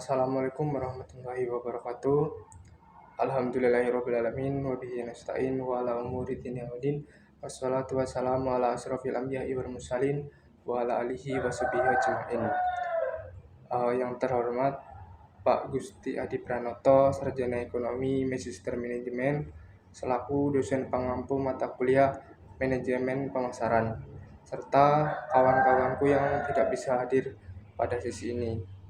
Assalamualaikum warahmatullahi wabarakatuh. Alhamdulillahirrabbilalamin. Wabihi nasta'in wa ala umuri dini wadin. Wassalatu wassalamu ala asrafil anbiya'i wal mursalin wa ala alihi wa sahbihi ajma'in. Yang terhormat Pak Gusti Adi Pranoto, Sarjana Ekonomi Magister Manajemen, selaku dosen pengampu mata kuliah Manajemen Pemasaran, serta kawan-kawanku yang tidak bisa hadir pada sesi ini.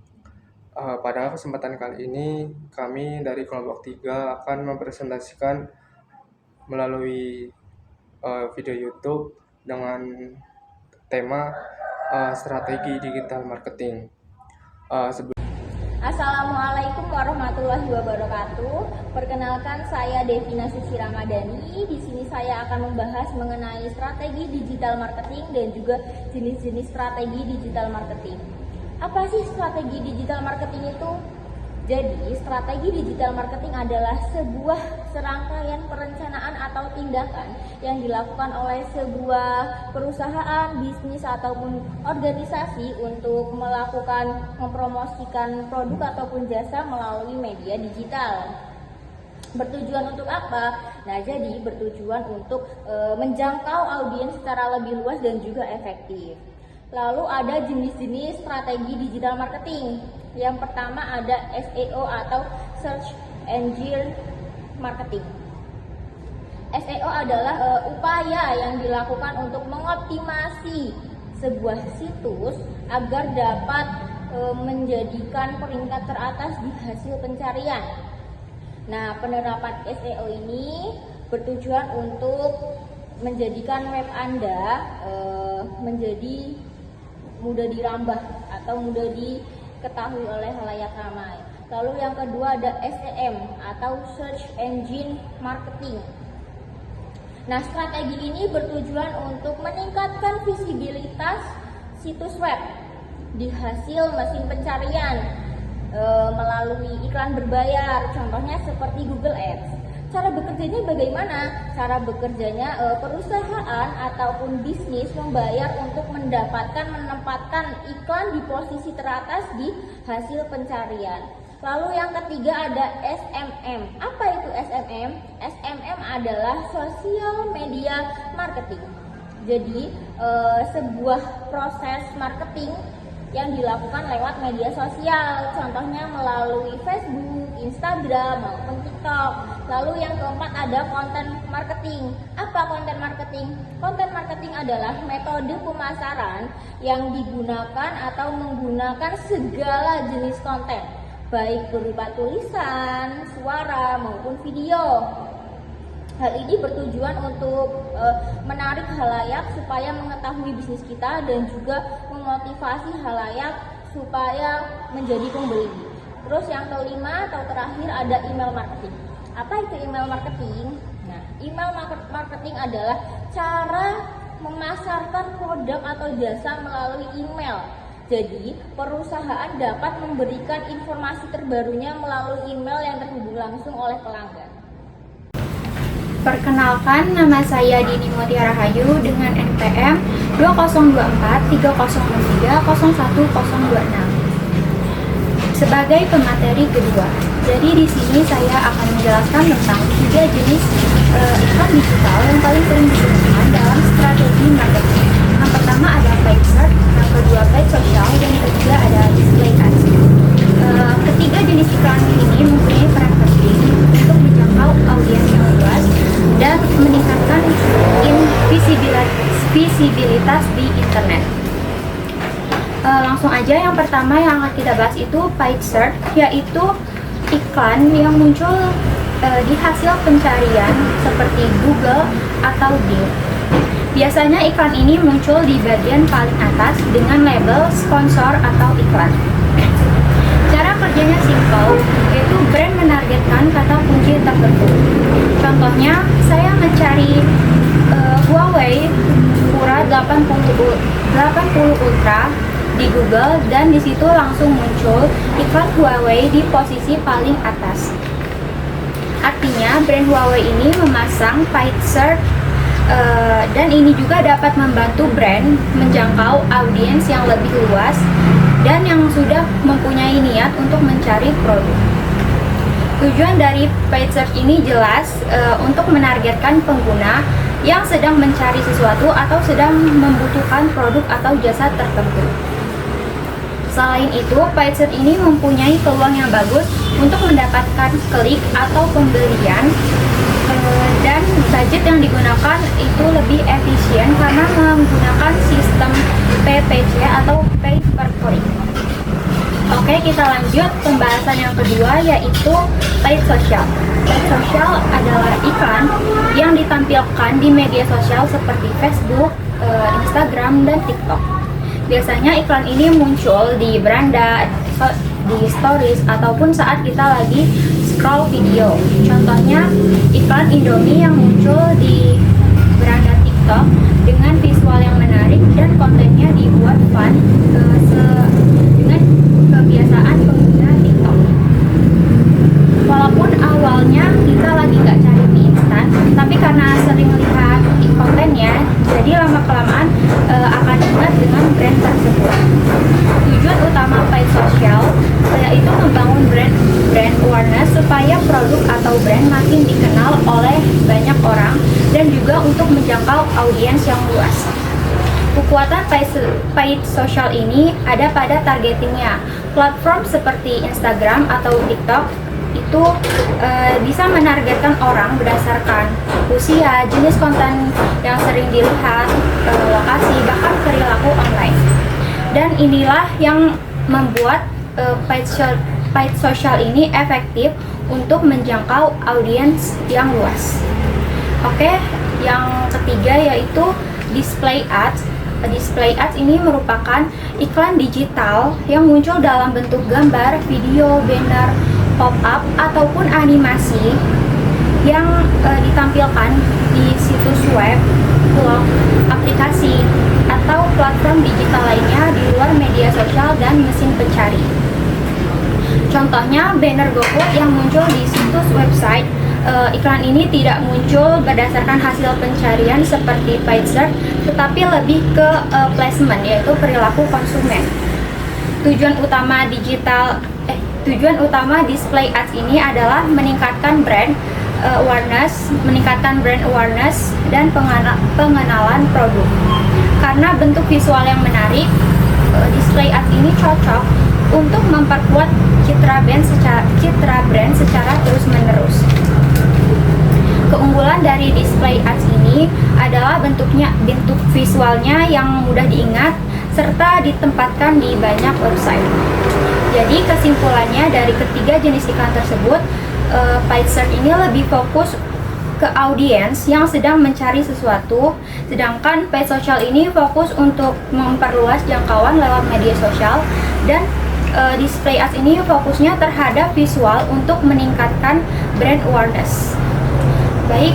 Pada kesempatan kali ini, kami dari kelompok 3 akan mempresentasikan melalui video YouTube dengan tema strategi digital marketing. Assalamualaikum warahmatullahi wabarakatuh. Perkenalkan, saya Devina Suci Ramadhani. Di sini saya akan membahas mengenai strategi digital marketing dan juga jenis-jenis strategi digital marketing. Apa sih strategi digital marketing itu? Jadi, strategi digital marketing adalah sebuah serangkaian perencanaan atau tindakan yang dilakukan oleh sebuah perusahaan, bisnis, ataupun organisasi untuk melakukan mempromosikan produk ataupun jasa melalui media digital. Bertujuan untuk apa? Nah, jadi bertujuan untuk menjangkau audiens secara lebih luas dan juga efektif. Lalu ada jenis-jenis strategi digital marketing. Yang pertama ada SEO atau Search Engine Marketing. SEO adalah upaya yang dilakukan untuk mengoptimasi sebuah situs agar dapat menjadikan peringkat teratas di hasil pencarian. Nah, penerapan SEO ini bertujuan untuk menjadikan web Anda menjadi mudah dirambah atau mudah diketahui oleh khalayak ramai. Lalu yang kedua ada SEM atau Search Engine Marketing. Nah, strategi ini bertujuan untuk meningkatkan visibilitas situs web di hasil mesin pencarian melalui iklan berbayar, contohnya seperti Google Ads. Cara bekerjanya bagaimana? Cara bekerjanya perusahaan ataupun bisnis membayar untuk menempatkan iklan di posisi teratas di hasil pencarian. Lalu yang ketiga ada SMM. Apa itu SMM? SMM adalah Social Media Marketing. Jadi sebuah proses marketing yang dilakukan lewat media sosial, contohnya melalui Facebook, Instagram, maupun TikTok. Lalu yang keempat ada konten marketing. Apa konten marketing? Konten marketing adalah metode pemasaran yang digunakan atau menggunakan segala jenis konten, baik berupa tulisan, suara, maupun video. Hal ini bertujuan untuk menarik khalayak supaya mengetahui bisnis kita dan juga memotivasi khalayak supaya menjadi pembeli. Terus yang kelima atau terakhir ada email marketing. Apa itu email marketing? Nah, email marketing adalah cara memasarkan produk atau jasa melalui email. Jadi, perusahaan dapat memberikan informasi terbarunya melalui email yang terhubung langsung oleh pelanggan. Perkenalkan, nama saya Dini Mutiara Rahayu dengan NPM 2024 3063 01026 sebagai pemateri kedua. Jadi di sini saya akan menjelaskan tentang 3 jenis iklan digital yang paling sering digunakan dalam strategi marketing. Yang pertama ada paid search, yang kedua paid social, dan yang ketiga ada display ads. Ketiga jenis iklan ini mempunyai peran penting untuk menjangkau audiens yang luas dan meningkatkan visibilitas di internet. Langsung aja, yang pertama yang akan kita bahas itu paid search, yaitu iklan yang muncul di hasil pencarian seperti Google atau Bing. Biasanya iklan ini muncul di bagian paling atas dengan label sponsor atau iklan. Cara kerjanya simple, yaitu brand menargetkan kata kunci tertentu. Contohnya, saya mencari Huawei Pura 80 Ultra di Google dan di situ langsung muncul iklan Huawei di posisi paling atas. Artinya, brand Huawei ini memasang paid search dan ini juga dapat membantu brand menjangkau audiens yang lebih luas dan yang sudah mempunyai niat untuk mencari produk. Tujuan dari paid search ini jelas untuk menargetkan pengguna yang sedang mencari sesuatu atau sedang membutuhkan produk atau jasa tertentu. Selain itu, paid search ini mempunyai peluang yang bagus untuk mendapatkan klik atau pembelian, dan budget yang digunakan itu lebih efisien karena menggunakan sistem PPC atau pay per click. Oke, kita lanjut pembahasan yang kedua, yaitu paid social. Paid social adalah iklan yang ditampilkan di media sosial seperti Facebook, Instagram, dan TikTok. Biasanya iklan ini muncul di beranda, di stories, ataupun saat kita lagi scroll video. Contohnya iklan Indomie yang muncul di beranda TikTok dengan visual yang menarik dan kontennya dibuat fun dengan kebiasaan pengguna TikTok. Walaupun awalnya kita lagi nggak cari mie instan, tapi karena sering lihat kontennya, jadi lama-kelamaan akan ingat dengan brand tersebut. Tujuan utama paid social yaitu membangun brand awareness supaya produk atau brand makin dikenal oleh banyak orang dan juga untuk menjangkau audiens yang luas. Kekuatan paid social ini ada pada targetingnya. Platform seperti Instagram atau TikTok itu bisa menargetkan orang berdasarkan usia, jenis konten yang sering dilihat, lokasi, bahkan perilaku online. Dan inilah yang membuat paid social ini efektif untuk menjangkau audiens yang luas. Oke, yang ketiga yaitu display ads. Display ads ini merupakan iklan digital yang muncul dalam bentuk gambar, video, banner, pop-up, ataupun animasi yang ditampilkan di situs web, blog, aplikasi, atau platform digital lainnya di luar media sosial dan mesin pencari. Contohnya banner GoFood yang muncul di situs website. Iklan ini tidak muncul berdasarkan hasil pencarian seperti paid search, tetapi lebih ke placement, yaitu perilaku konsumen. Tujuan utama display ads ini adalah meningkatkan brand awareness dan pengenalan produk. Karena bentuk visual yang menarik, display ads ini cocok untuk memperkuat citra brand secara terus-menerus. Keunggulan dari display ads ini adalah bentuk visualnya yang mudah diingat serta ditempatkan di banyak website. Jadi kesimpulannya dari ketiga jenis iklan tersebut, paid search ini lebih fokus ke audiens yang sedang mencari sesuatu, sedangkan paid social ini fokus untuk memperluas jangkauan lewat media sosial, dan display ads ini fokusnya terhadap visual untuk meningkatkan brand awareness. Baik,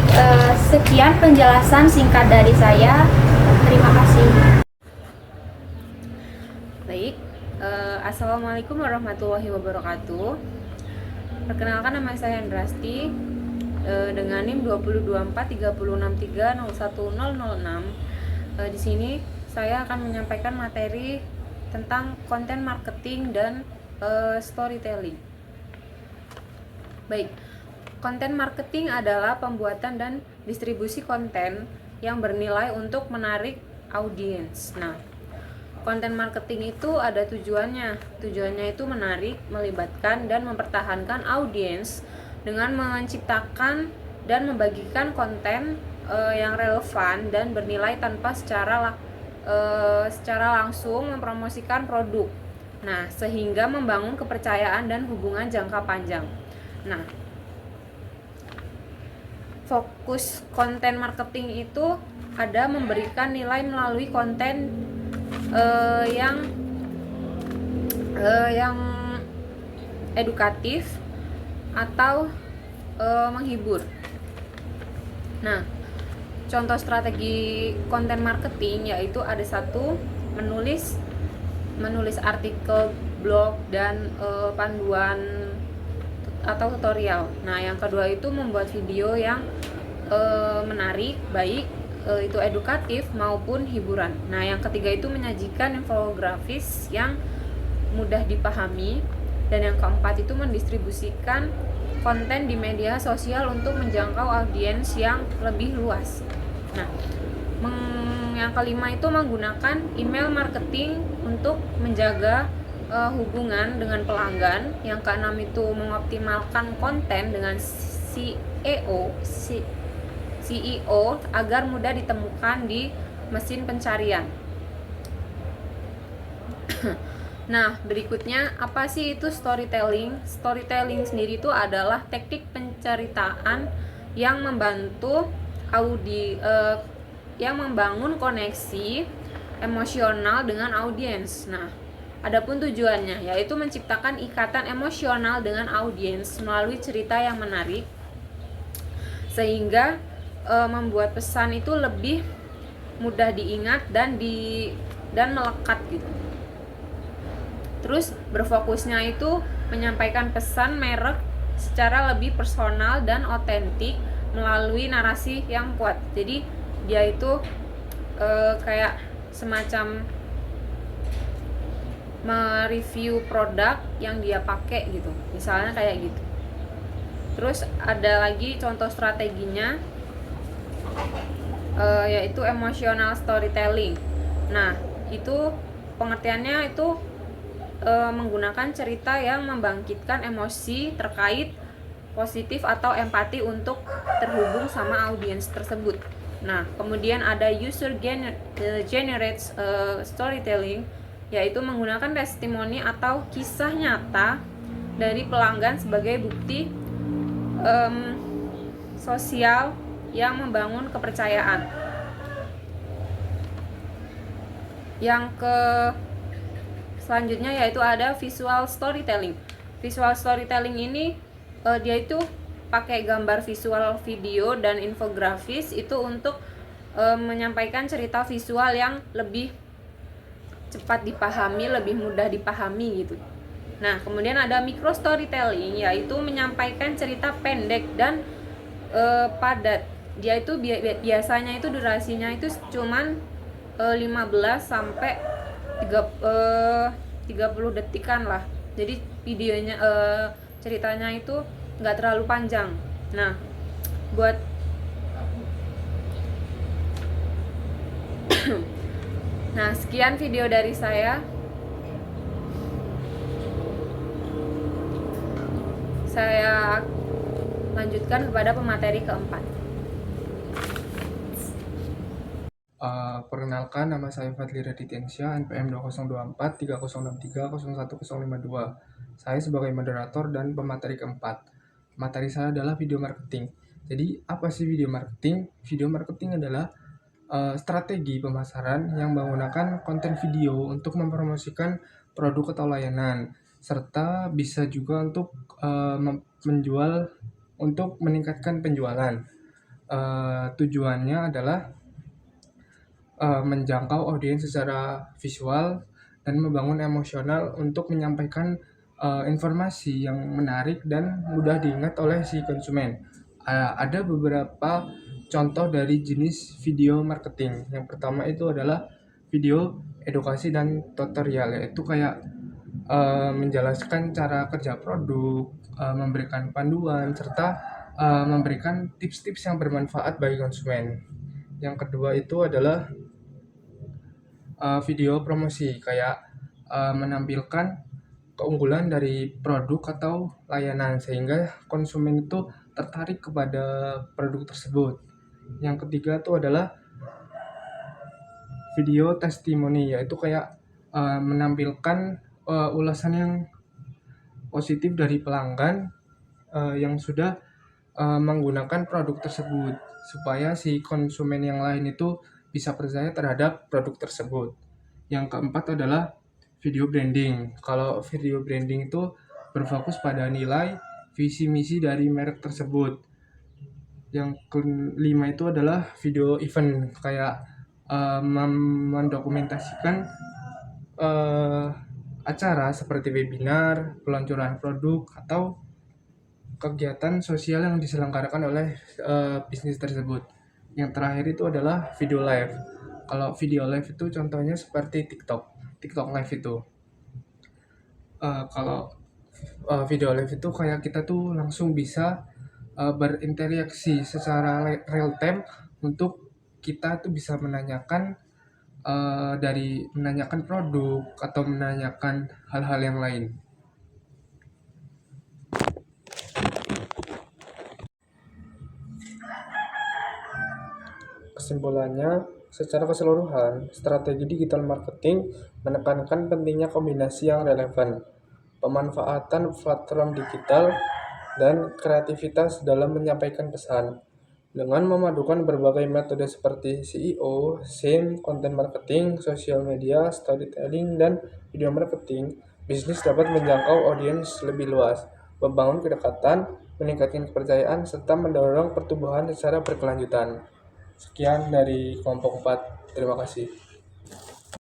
sekian penjelasan singkat dari saya. Terima kasih. Baik, Assalamualaikum warahmatullahi wabarakatuh. Perkenalkan, nama saya Hendrasti dengan NIM 20243630630106. Di sini saya akan menyampaikan materi tentang konten marketing dan storytelling. Baik, konten marketing adalah pembuatan dan distribusi konten yang bernilai untuk menarik audiens. Nah, konten marketing itu ada tujuannya. Tujuannya itu menarik, melibatkan, dan mempertahankan audiens dengan menciptakan dan membagikan konten yang relevan dan bernilai tanpa secara langsung mempromosikan produk. Nah, sehingga membangun kepercayaan dan hubungan jangka panjang. Nah, fokus konten marketing itu ada memberikan nilai melalui konten yang edukatif atau menghibur. Nah, contoh strategi konten marketing yaitu ada satu, menulis artikel, blog, dan panduan atau tutorial. Nah, yang kedua itu membuat video yang menarik, baik itu edukatif maupun hiburan. Nah, yang ketiga itu menyajikan infografis yang mudah dipahami. Dan yang keempat itu mendistribusikan konten di media sosial untuk menjangkau audiens yang lebih luas. Nah, yang kelima itu menggunakan email marketing untuk menjaga hubungan dengan pelanggan. Yang keenam itu mengoptimalkan konten dengan CEO agar mudah ditemukan di mesin pencarian. Nah, berikutnya apa sih itu storytelling? Storytelling sendiri itu adalah teknik penceritaan yang membantu yang membangun koneksi emosional dengan audiens. Nah, adapun tujuannya yaitu menciptakan ikatan emosional dengan audiens melalui cerita yang menarik sehingga membuat pesan itu lebih mudah diingat dan melekat gitu. Terus berfokusnya itu menyampaikan pesan merek secara lebih personal dan otentik melalui narasi yang kuat. Jadi dia itu kayak semacam mereview produk yang dia pakai gitu, misalnya kayak gitu. Terus ada lagi contoh strateginya yaitu emotional storytelling. Nah, itu pengertiannya itu menggunakan cerita yang membangkitkan emosi terkait positif atau empati untuk terhubung sama audiens tersebut. Nah, kemudian ada user generates storytelling, yaitu menggunakan testimoni atau kisah nyata dari pelanggan sebagai bukti sosial yang membangun kepercayaan. Yang selanjutnya yaitu ada visual storytelling. Visual storytelling ini dia itu pakai gambar visual, video, dan infografis itu untuk menyampaikan cerita visual yang lebih cepat dipahami, lebih mudah dipahami gitu. Nah, kemudian ada micro storytelling, yaitu menyampaikan cerita pendek dan padat. Dia itu biasanya itu durasinya itu cuman 15 sampai 30 detikan lah. Jadi videonya ceritanya itu nggak terlalu panjang. Nah, buat nah, sekian video dari saya. Saya lanjutkan kepada pemateri keempat. Perkenalkan, nama saya Fadli Radityansyah, NPM 2024 3063 01052. Saya sebagai moderator dan pemateri keempat. Materi saya adalah video marketing. Jadi, apa sih video marketing? Video marketing adalah strategi pemasaran yang menggunakan konten video untuk mempromosikan produk atau layanan, serta bisa juga untuk menjual untuk meningkatkan penjualan. Tujuannya adalah menjangkau audiens secara visual dan membangun emosional untuk menyampaikan informasi yang menarik dan mudah diingat oleh si konsumen. Ada beberapa contoh dari jenis video marketing. Yang pertama itu adalah video edukasi dan tutorial, yaitu kayak menjelaskan cara kerja produk, memberikan panduan, serta memberikan tips-tips yang bermanfaat bagi konsumen. Yang kedua itu adalah video promosi, kayak menampilkan keunggulan dari produk atau layanan sehingga konsumen itu tertarik kepada produk tersebut. Yang ketiga itu adalah video testimoni, yaitu kayak menampilkan ulasan yang positif dari pelanggan yang sudah menggunakan produk tersebut supaya si konsumen yang lain itu bisa percaya terhadap produk tersebut. Yang keempat adalah video branding. Kalau video branding itu berfokus pada nilai, visi misi dari merek tersebut. Yang kelima itu adalah video event, kayak mendokumentasikan acara seperti webinar, peluncuran produk, atau kegiatan sosial yang diselenggarakan oleh bisnis tersebut. Yang terakhir itu adalah video live. Kalau video live itu contohnya seperti TikTok Live itu. Kalau video live itu kayak kita tuh langsung bisa berinteraksi secara real time untuk kita tuh bisa menanyakan dari menanyakan produk atau menanyakan hal-hal yang lain. Kesimpulannya, secara keseluruhan, strategi digital marketing menekankan pentingnya kombinasi yang relevan, pemanfaatan platform digital, dan kreativitas dalam menyampaikan pesan. Dengan memadukan berbagai metode seperti SEO, SEM, content marketing, social media, storytelling, dan video marketing, bisnis dapat menjangkau audiens lebih luas, membangun kedekatan, meningkatkan kepercayaan, serta mendorong pertumbuhan secara berkelanjutan. Sekian dari kelompok 4. Terima kasih.